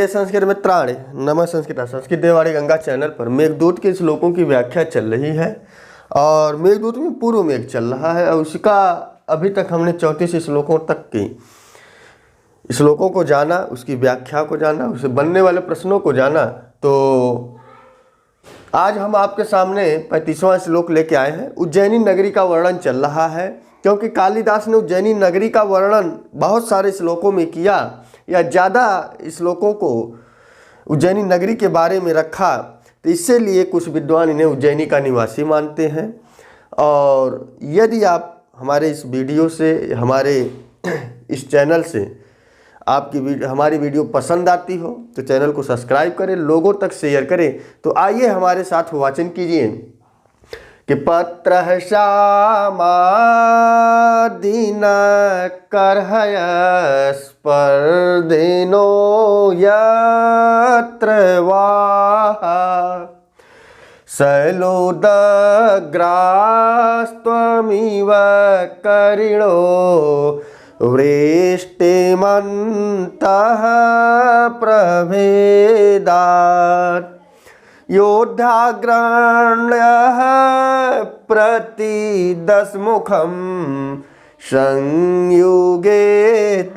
प्रिय संस्कृत मित्राणि, नमः संस्कृत संस्कृत देवाड़ी गंगा चैनल पर मेघदूत के श्लोकों की व्याख्या चल रही है और मेघदूत में पूर्व मेघ चल रहा है और उसका अभी तक हमने 34 श्लोकों तक की श्लोकों को जाना, उसकी व्याख्या को जाना, उसे बनने वाले प्रश्नों को जाना। तो आज हम आपके सामने 35वां श्लोक लेके आए हैं। उज्जैनी नगरी का वर्णन चल रहा है क्योंकि कालिदास ने उज्जैनी नगरी का वर्णन बहुत सारे श्लोकों में किया या ज़्यादा श्लोकों को उज्जैनी नगरी के बारे में रखा, तो इससे लिए कुछ विद्वान इन्हें उज्जैनी का निवासी मानते हैं। और यदि आप हमारे इस वीडियो से, हमारे इस चैनल से हमारी वीडियो पसंद आती हो तो चैनल को सब्सक्राइब करें, लोगों तक शेयर करें। तो आइए हमारे साथ वाचन कीजिए कि पत्र श्यामा दीन करहय स्पर्धिनो यत्र वाहा शैलोदग्रास्त्वमिव करिणो वृष्टिमन्तः प्रभेदात् योद्धाग्रण्यः प्रतिदशमुखं संयुगे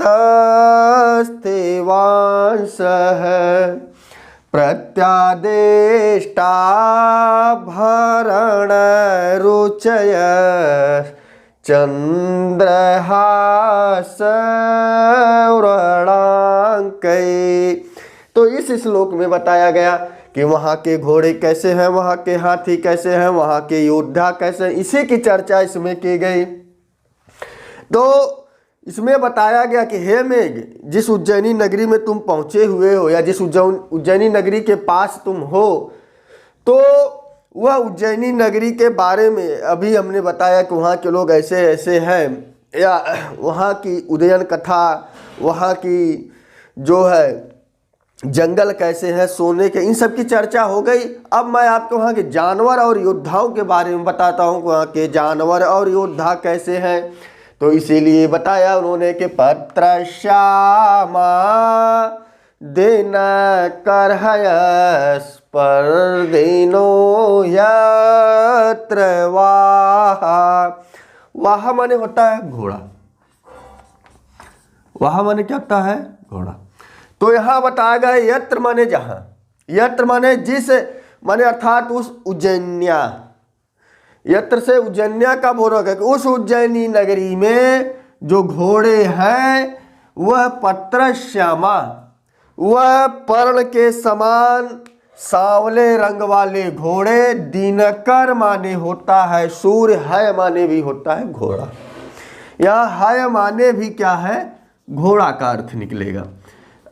तस्तेवांसः प्रत्यादेष्टाभरणरुचय चंद्रहासव्रणांकै। तो इस श्लोक में बताया गया कि वहाँ के घोड़े कैसे हैं, वहाँ के हाथी कैसे हैं, वहाँ के योद्धा कैसे हैं, इसी की चर्चा इसमें की गई। तो इसमें बताया गया कि हे मेघ, जिस उज्जैनी नगरी में तुम पहुँचे हुए हो या जिस उज्जैनी नगरी के पास तुम हो, तो वह उज्जैनी नगरी के बारे में अभी हमने बताया कि वहाँ के लोग ऐसे ऐसे हैं, या वहाँ की उदयन कथा, वहाँ की जो है जंगल कैसे हैं, सोने के, इन सब की चर्चा हो गई। अब मैं आपको वहाँ के जानवर और योद्धाओं के बारे में बताता हूँ, वहाँ के जानवर और योद्धा कैसे हैं। तो इसीलिए बताया उन्होंने कि पत्र श्यामा दिन करहय स्पर्धिनो यत्र वाहा। वाहा माने होता है घोड़ा, वाहा माने क्या होता है? घोड़ा। तो यहाँ बताया गया यत्र माने जहाँ, यत्र माने जिस, माने अर्थात उस उज्जैन्या, यत्र से उज्जैन्या का बोल है कि उस उज्जैनी नगरी में जो घोड़े हैं वह पत्र श्यामा, वह पर्ण के समान सांवले रंग वाले घोड़े, दिनकर माने होता है सूर्य, है माने भी होता है घोड़ा। यहाँ है माने भी क्या है? घोड़ा का अर्थ निकलेगा।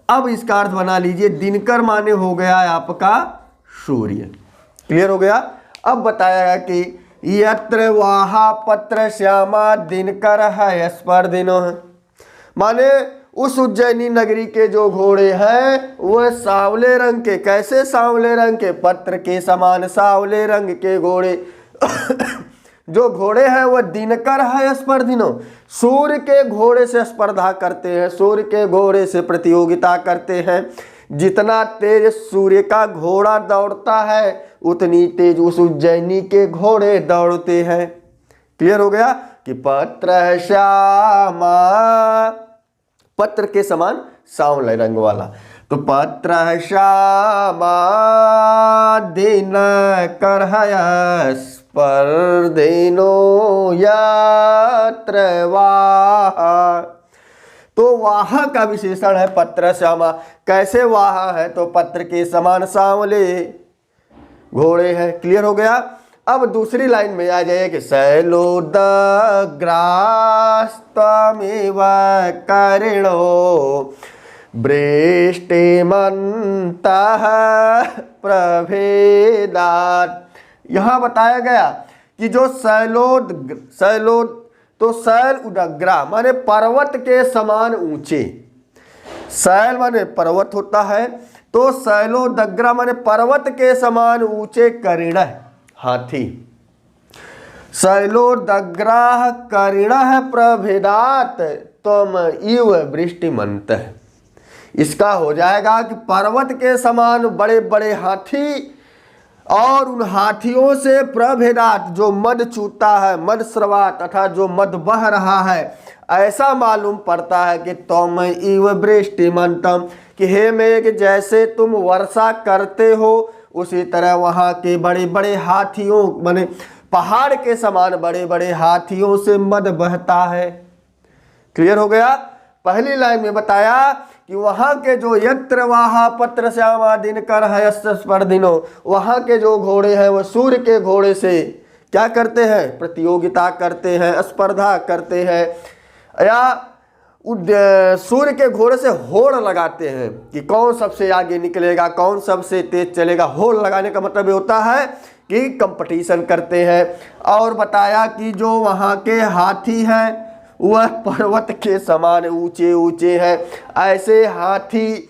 अब इसका अर्थ बना लीजिए, दिनकर माने हो गया आपका सूर्य। क्लियर हो गया? अब बताया गया कि यत्र वाहा पत्र श्यामा दिनकर है स्पर्धिनो है, माने उस उज्जैनी नगरी के जो घोड़े हैं वह सांवले रंग के। कैसे सांवले रंग के? पत्र के समान सांवले रंग के घोड़े जो घोड़े हैं वह दिनकर है स्पर्धिनो, सूर्य के घोड़े से स्पर्धा करते हैं, सूर्य के घोड़े से प्रतियोगिता करते हैं। जितना तेज सूर्य का घोड़ा दौड़ता है उतनी तेज उस उज्जैनी के घोड़े दौड़ते हैं। क्लियर हो गया कि पत्र श्यामा, पत्र के समान सांवले रंग वाला। तो पत्र श्यामा दिन करहय स्पर्धिनो यत्र वाहा। तो वाहा का विशेषण है पत्र श्यामा। कैसे वाहा है? तो पत्र के समान सांवले घोड़े हैं। क्लियर हो गया? अब दूसरी लाइन में आ जाइए कि शैलोदग्रास्त्वमिव करिणो वृष्टिमन्तः प्रभेदात्। यहाँ बताया गया कि जो शैलोद तो शैल उदग्रा माने पर्वत के समान ऊंचे, शैल माने पर्वत होता है, तो शैलोदग्रा माने पर्वत के समान ऊंचे करिण हाथी। शैलोदग्राः करिणः प्रभेदात् त्वम इव वृष्टिमन्तः। इसका हो जाएगा कि पर्वत के समान बड़े बड़े हाथी और उन हाथियों से प्रभेदात जो मद चूता है, मद स्रवात अर्थात जो मद बह रहा है, ऐसा मालूम पड़ता है कि तुम इव वृष्टिमंतम, कि हे मेघ जैसे तुम वर्षा करते हो उसी तरह वहाँ के बड़े बड़े हाथियों माने पहाड़ के समान बड़े बड़े हाथियों से मद बहता है। क्लियर हो गया। पहली लाइन में बताया कि वहाँ के जो यत्र वाहा पत्र श्यामा दिनकर हयस्पर्धिनो, वहाँ के जो घोड़े हैं वो सूर्य के घोड़े से क्या करते हैं, प्रतियोगिता करते हैं, स्पर्धा करते हैं, या सूर्य के घोड़े से होड़ लगाते हैं कि कौन सबसे आगे निकलेगा, कौन सबसे तेज चलेगा। होड़ लगाने का मतलब ये होता है कि कंपटीशन करते हैं। और बताया कि जो वहाँ के हाथी हैं वह पर्वत के समान ऊंचे ऊंचे हैं, ऐसे हाथी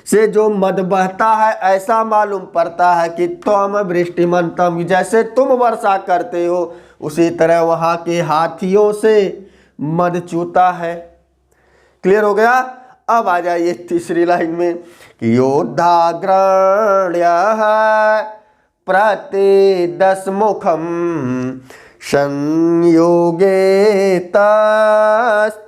से जो मद बहता है ऐसा मालूम पड़ता है कि तुम वृष्टिमंतम, जैसे तुम वर्षा करते हो उसी तरह वहाँ के हाथियों से मद चूता है। क्लियर हो गया। अब आ जाइए तीसरी लाइन में कि योद्धाग्रण्य प्रतिदशमुखम संयोगे तस्तेवांशः।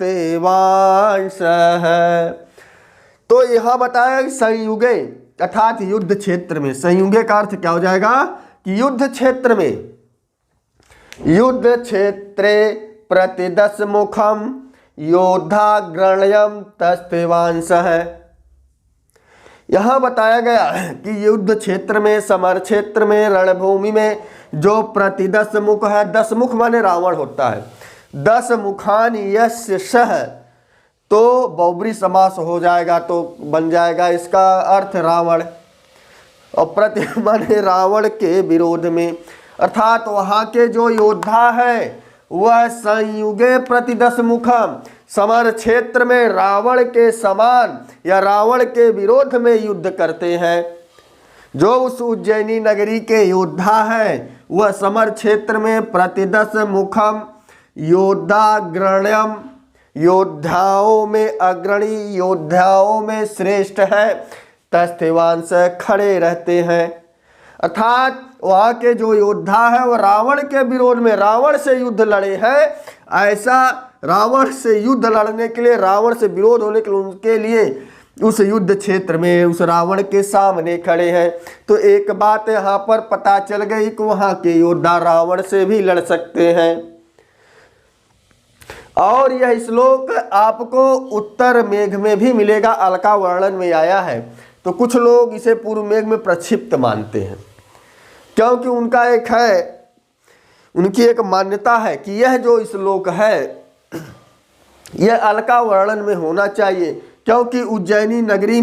तो यहां बताया संयुगे अर्थात युद्ध क्षेत्र में। संयुगे का अर्थ क्या हो जाएगा कि युद्ध क्षेत्र में, युद्ध क्षेत्रे प्रतिदशमुखम योद्धाग्रण्यम तस्तेवांशः। यहां बताया गया कि युद्ध क्षेत्र में, समर क्षेत्र में, रणभूमि में जो प्रतिदश मुख है, 10 मुख माने रावण होता है, 10 मुखान यस्य सह, तो बहुब्री समास हो जाएगा तो बन जाएगा इसका अर्थ रावण। और प्रति माने रावण के विरोध में, अर्थात वहाँ के जो योद्धा है वह संयुगे प्रतिदश मुखम, समर क्षेत्र में रावण के समान या रावण के विरोध में युद्ध करते हैं। जो उस उज्जैनी नगरी के योद्धा हैं वह समर क्षेत्र में प्रतिदश मुखम योद्धाग्रण्यम, योद्धाओं में अग्रणी, योद्धाओं में श्रेष्ठ है, तस्थेवांश खड़े रहते हैं। अर्थात वहाँ के जो योद्धा है वह रावण के विरोध में, रावण से युद्ध लड़े हैं, ऐसा रावण से युद्ध लड़ने के लिए, रावण से विरोध होने के लिए, उनके लिए उस युद्ध क्षेत्र में उस रावण के सामने खड़े हैं। तो एक बात यहाँ पर पता चल गई कि वहाँ के योद्धा रावण से भी लड़ सकते हैं। और यह श्लोक आपको उत्तर मेघ में भी मिलेगा, अलका वर्णन में आया है। तो कुछ लोग इसे पूर्व मेघ में प्रक्षिप्त मानते हैं, क्योंकि उनका एक है, उनकी एक मान्यता है कि यह जो श्लोक है यह अलका वर्णन में होना चाहिए, क्योंकि उज्जैनी नगरी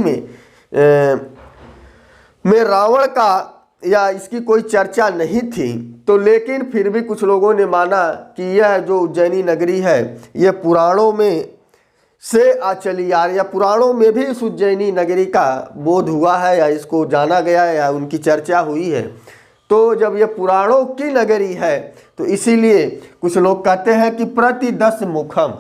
में रावण का या इसकी कोई चर्चा नहीं थी। तो लेकिन फिर भी कुछ लोगों ने माना कि यह जो उज्जैनी नगरी है यह पुराणों में से चली आ रही, या पुराणों में भी इस उज्जैनी नगरी का बोध हुआ है या इसको जाना गया है या उनकी चर्चा हुई है। तो जब यह पुराणों की नगरी है तो इसीलिए कुछ लोग कहते हैं कि प्रतिदश मुखम,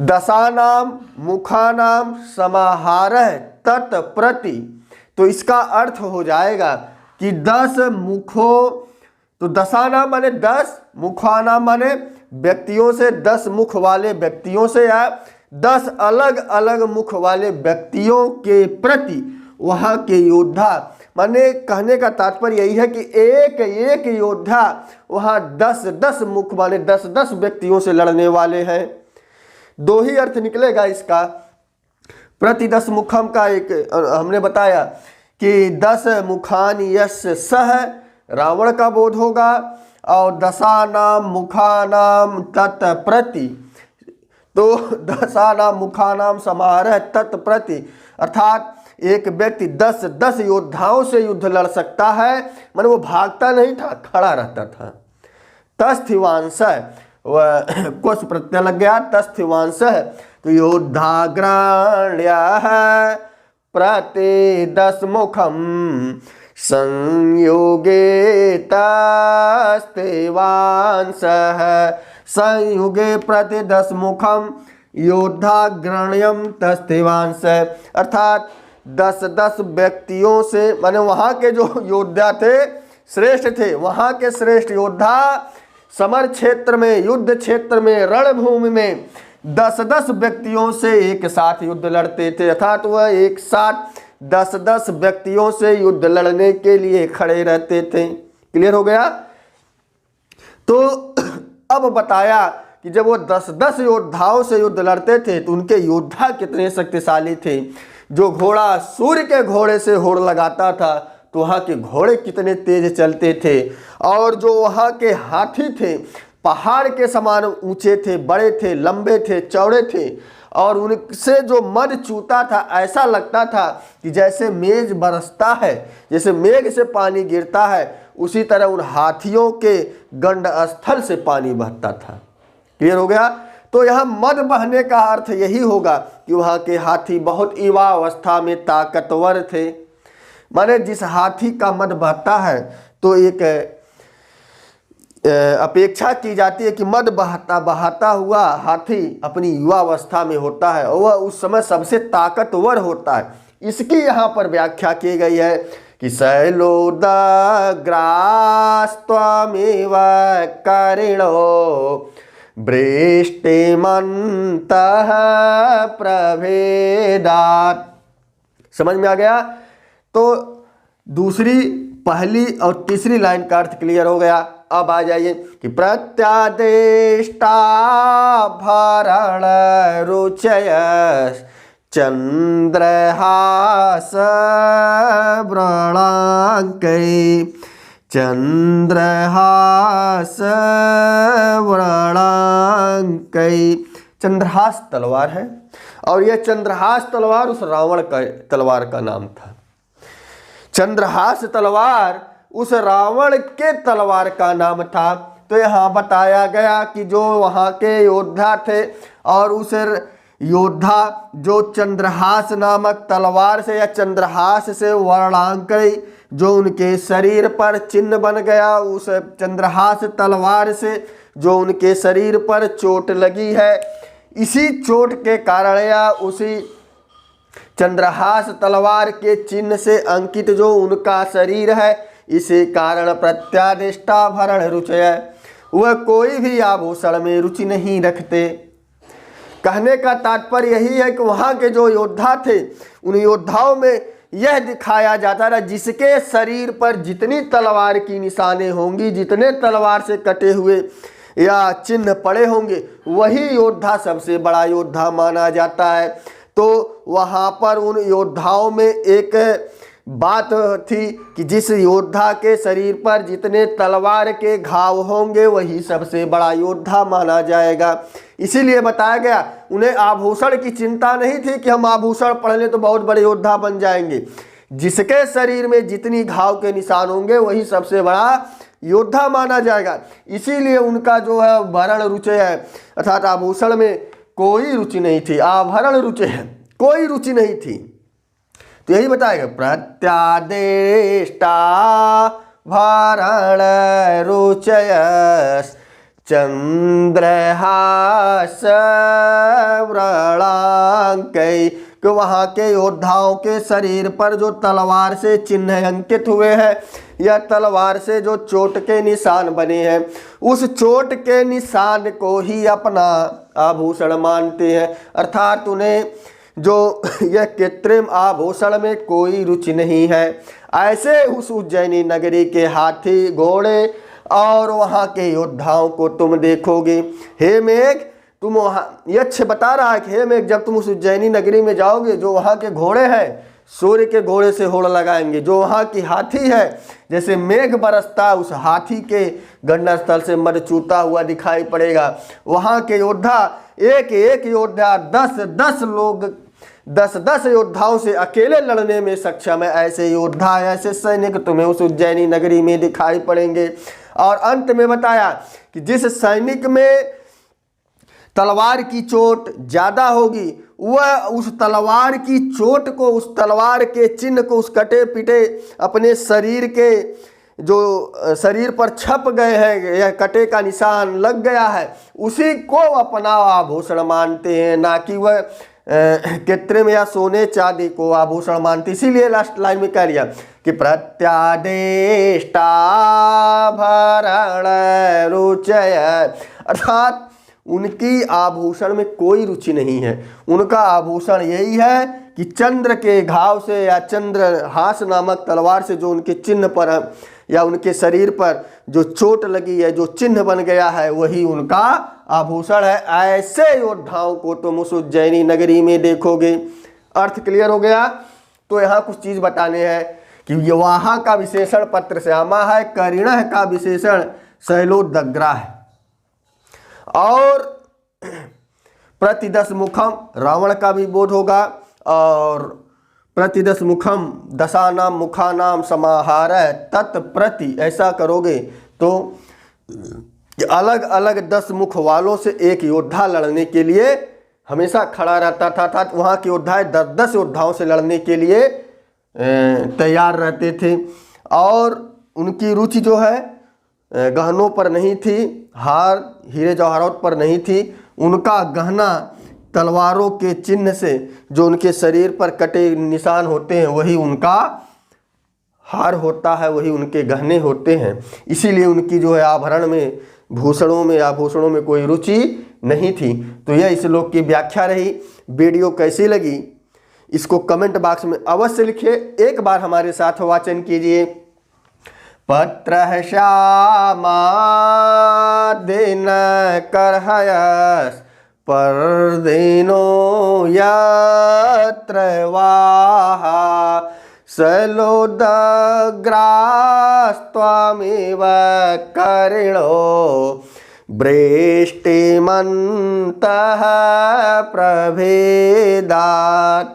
दशानाम मुखानाम समाहारः तत् प्रति। तो इसका अर्थ हो जाएगा कि 10 मुखों, तो दशानाम माने 10, मुखानाम माने व्यक्तियों से, 10 मुख वाले व्यक्तियों से या 10 अलग अलग मुख वाले व्यक्तियों के प्रति वहाँ के योद्धा, माने कहने का तात्पर्य यही है कि एक एक योद्धा वहाँ 10-10 मुख वाले 10-10 व्यक्तियों से लड़ने वाले हैं। दो ही अर्थ निकलेगा इसका। प्रतिदश मुखम का एक हमने बताया कि 10 मुखान यस्य सह, रावण का बोध होगा, और दशानाम मुखानाम तत् प्रति, तो दशानाम मुखानाम समारोह तत् प्रति, अर्थात एक व्यक्ति 10 योद्धाओं से युद्ध लड़ सकता है, माने वो भागता नहीं था, खड़ा रहता था। तस्थिवांश वह कुछ प्रत्यय लग गया, तस्थिवांश, तो योद्धाग्रण्य प्रतिदश मुखम संयोगे तस्तेवांश, संयुगे प्रतिदश मुखम योद्धा गण्यम तस्तेवांश, अर्थात 10-10 व्यक्तियों से, माने वहाँ के जो योद्धा थे श्रेष्ठ थे, वहाँ के श्रेष्ठ योद्धा समर क्षेत्र में, युद्ध क्षेत्र में, रणभूमि में 10-10 व्यक्तियों से एक साथ युद्ध लड़ते थे, अर्थात वह एक साथ 10-10 व्यक्तियों से युद्ध लड़ने के लिए खड़े रहते थे। क्लियर हो गया। तो अब बताया कि जब वो 10-10 योद्धाओं से युद्ध लड़ते थे तो उनके योद्धा कितने शक्तिशाली थे। जो घोड़ा सूर्य के घोड़े से होड़ लगाता था तो वहाँ के घोड़े कितने तेज चलते थे, और जो वहाँ के हाथी थे पहाड़ के समान ऊंचे थे, बड़े थे, लंबे थे, चौड़े थे, और उनसे जो मद चूता था ऐसा लगता था कि जैसे मेघ बरसता है, जैसे मेघ से पानी गिरता है, उसी तरह उन हाथियों के गंड स्थल से पानी बहता था। क्लियर हो गया। तो यहाँ मद बहने का अर्थ यही होगा कि वहाँ के हाथी बहुत युवा अवस्था में ताकतवर थे। माने जिस हाथी का मद बहता है तो एक अपेक्षा की जाती है कि मद बहाता हुआ हाथी अपनी युवा अवस्था में होता है और वह उस समय सबसे ताकतवर होता है। इसकी यहाँ पर व्याख्या की गई है कि शैलोदग्रास्त्वमेव करिणो वृष्टिमन्तः प्रभेदात्। समझ में आ गया। तो दूसरी, पहली और तीसरी लाइन का अर्थ क्लियर हो गया। अब आ जाइए कि प्रत्यादेष्टा भरण रुचयस् चंद्रहास व्रणांकै, चंद्रहास व्रणांकै। चंद्रहास तलवार है और यह चंद्रहास तलवार उस रावण का तलवार का नाम था। चंद्रहास तलवार उस रावण के तलवार का नाम था। तो यहाँ बताया गया कि जो वहाँ के योद्धा थे और उस योद्धा जो चंद्रहास नामक तलवार से या चंद्रहास से वर्णांकई जो उनके शरीर पर चिन्ह बन गया, उस चंद्रहास तलवार से जो उनके शरीर पर चोट लगी है, इसी चोट के कारण या उसी चंद्रहास तलवार के चिन्ह से अंकित जो उनका शरीर है, इसी कारण प्रत्यादिष्टा भरण रुचय, वह कोई भी आभूषण में रुचि नहीं रखते। कहने का तात्पर्य यही है कि वहाँ के जो योद्धा थे उन योद्धाओं में यह दिखाया जाता था जिसके शरीर पर जितनी तलवार की निशानें होंगी, जितने तलवार से कटे हुए या चिन्ह पड़े होंगे, वही योद्धा सबसे बड़ा योद्धा माना जाता है। तो वहाँ पर उन योद्धाओं में एक बात थी कि जिस योद्धा के शरीर पर जितने तलवार के घाव होंगे वही सबसे बड़ा योद्धा माना जाएगा। इसीलिए बताया गया उन्हें आभूषण की चिंता नहीं थी कि हम आभूषण पहन लें तो बहुत बड़े योद्धा बन जाएंगे। जिसके शरीर में जितनी घाव के निशान होंगे वही सबसे बड़ा योद्धा माना जाएगा। इसीलिए उनका जो है भरण रुचय है, अर्थात आभूषण में कोई रुचि नहीं थी, आभरण रुचय है, कोई रुचि नहीं थी। तो यही बताएगा प्रत्यादेष्टा भरण रुचयस् चंद्रहास व्रणांकै, कि वहाँ के योद्धाओं के शरीर पर जो तलवार से चिन्ह अंकित हुए हैं या तलवार से जो चोट के निशान बने हैं, उस चोट के निशान को ही अपना आभूषण मानते हैं। अर्थात उन्हें जो यह कृत्रिम आभूषण में कोई रुचि नहीं है। ऐसे उस उज्जैनी नगरी के हाथी, घोड़े और वहाँ के योद्धाओं को तुम देखोगे। हे मेघ, तुम वहाँ, यक्ष बता रहा है कि हे मेघ, जब तुम उस उज्जैनी नगरी में जाओगे, जो वहाँ के घोड़े हैं सूर्य के घोड़े से होड़ लगाएंगे, जो वहाँ की हाथी है जैसे मेघ बरसता उस हाथी के गंडा स्थल से मद चूता हुआ दिखाई पड़ेगा। वहाँ के योद्धा एक एक योद्धा 10-10 लोग 10-10 योद्धाओं से अकेले लड़ने में सक्षम है। ऐसे योद्धा, ऐसे सैनिक तुम्हें उस उज्जैनी नगरी में दिखाई पड़ेंगे। और अंत में बताया कि जिस सैनिक में तलवार की चोट ज़्यादा होगी वह उस तलवार की चोट को, उस तलवार के चिन्ह को, उस कटे पिटे अपने शरीर के जो शरीर पर छप गए हैं, यह कटे का निशान लग गया है, उसी को अपना आभूषण मानते हैं, ना कि वह कृत्रिम या सोने चांदी को आभूषण मानते। इसीलिए लास्ट लाइन में कह लिया कि प्रत्यादेष्टाभरण रुचय, अर्थात उनकी आभूषण में कोई रुचि नहीं है। उनका आभूषण यही है कि चंद्र के घाव से या चंद्रहास नामक तलवार से जो उनके चिन्ह पर है, या उनके शरीर पर जो चोट लगी है, जो चिन्ह बन गया है, वही उनका आभूषण है। ऐसे योद्धाओं को तुम उस उज्जैनी नगरी में देखोगे। अर्थ क्लियर हो गया। तो यहाँ कुछ चीज बताने हैं कि वहाँ का विशेषण पत्रश्यामा है, करिणः का विशेषण शैलोदग्रा है, और प्रतिदश मुखम रावण का भी बोध होगा, और प्रतिदश मुखम दशानाम मुखानाम समाहार तत्प्रति, ऐसा करोगे तो अलग अलग 10 मुख वालों से एक योद्धा लड़ने के लिए हमेशा खड़ा रहता था। अर्थात वहाँ के योद्धा 10 योद्धाओं से लड़ने के लिए तैयार रहते थे, और उनकी रुचि जो है गहनों पर नहीं थी, हार हीरे जवाहरात पर नहीं थी। उनका गहना तलवारों के चिन्ह से जो उनके शरीर पर कटे निशान होते हैं, वही उनका हार होता है, वही उनके गहने होते हैं। इसीलिए उनकी जो है आभरण में, आभूषणों में कोई रुचि नहीं थी। तो यह इस श्लोक की व्याख्या रही। वीडियो कैसी लगी इसको कमेंट बॉक्स में अवश्य लिखिए। एक बार हमारे साथ वाचन कीजिए। पत्रश्यामा दिन करहयस परदिनो यत्र वाहा शैलोदग्रास्त्वमेव करिणो वृष्टिमन्तः प्रभेदात्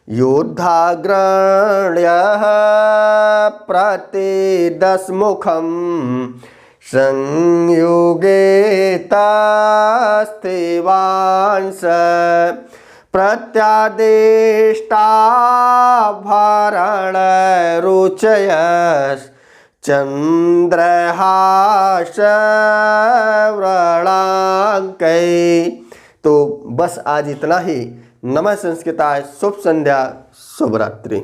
योद्धाग्रण्यः प्रतिदशमुखं संयुगे तस्तेवांस प्रत्यादेष्टाभरण रुचयस् चंद्रहास व्रणांकै। तो बस आज इतना ही। नमः संस्कृताय। शुभ संध्या, शुभ रात्रि।